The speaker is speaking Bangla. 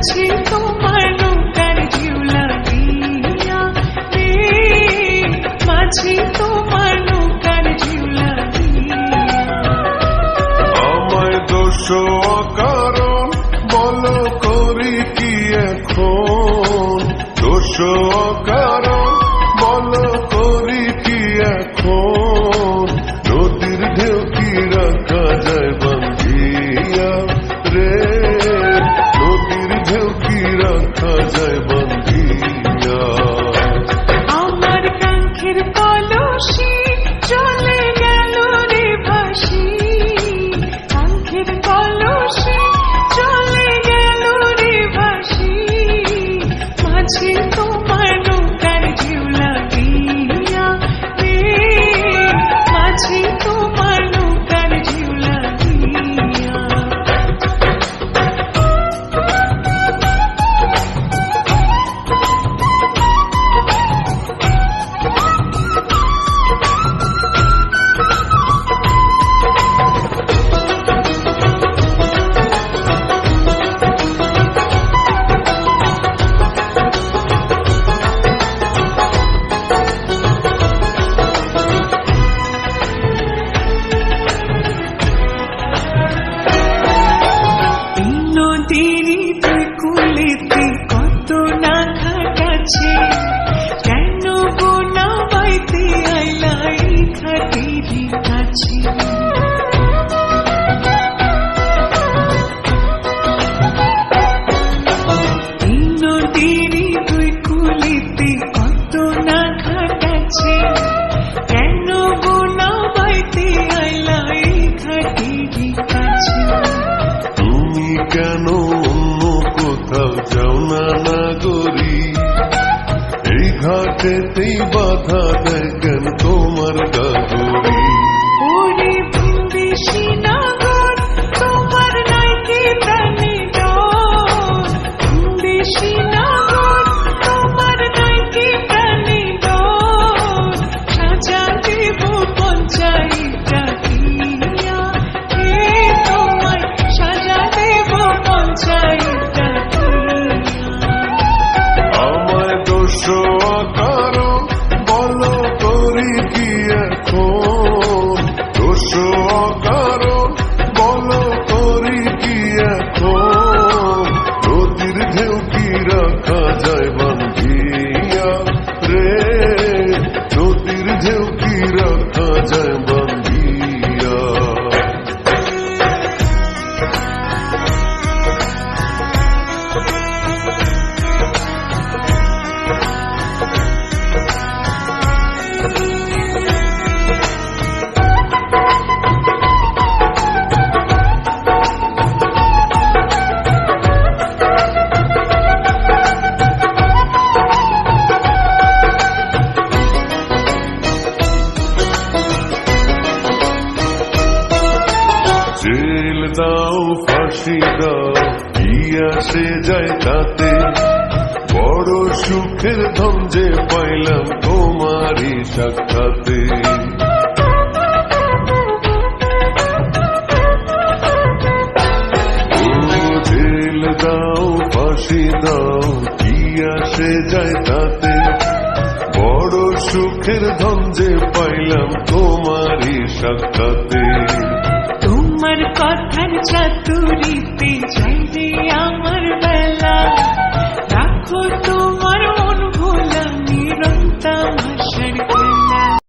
মাঝি তোমার নৌকার ঢেউ লাগিয়া রে, মাঝি তোমার নৌকার ঢেউ লাগিয়া। আমায় দোষ অকারণ বলো করি কি এখন, দোষ অকারণ বলো করি কি এখন, নদীর ঢেউ কি রাখা যায় বান্ধিয়া রে, নদীর ঢেউ কি রাখা যায় বান্ধিয়া। আমার কাঙ্ক্ষের কলসি চলে গেল রে ভাসি, কাঙ্ক্ষের কলসি চলে গেল রে ভাসি, মাঝি তোমার নৌকার ঢেউ লাগিয়া রে, মাঝি তোমার নৌকার ঢেউ লাগিয়া। নদীর দুই কুলেতে কত না ঘাট আছে, কেন গো না বাইতে আইলা এই ঘাটেরই কাছে। নদীর দুই কুলেতে কত না ঘাট আছে, কেন গো না বাইতে আইলা এই ঘাটেরই কাছে। তুমি কেন অন্য কোথাও যাও না নাগরি, এই ঘাটেতেই বাধা দেয় কেন তোমার গাগরি। ওরে ভিনদেশি নাগর তোমার নাই কি প্রাণে ডর, ভিনদেশি নাগর তোমার নাই কি প্রাণে ডর, সাজা দেব পঞ্চায়েতটা দিয়া হে, তোমায় সাজা দেব পঞ্চায়েতটা দিয়া। আমায় দোষ অকারণ বলো করি কি এখন, দোষ অকারণ বলো করি কি এখন, নদীর ঢেউ কি রাখা যায় বান্ধিয়া রে, নদীর ঢেউ কি রাখা যায় বান্ধিয়া। জেল দাও ফাঁসি দাও কি আসে যায় তাতে, বড় সুখের ধন যে পাইলাম তোমারই সাক্ষাতে। জেল দাও ফাঁসি দাও কি আসে যায় তাতে, বড় সুখের ধন যে পাইলাম তোমারই সাক্ষাতে। তোমার কথার চাতুরিতে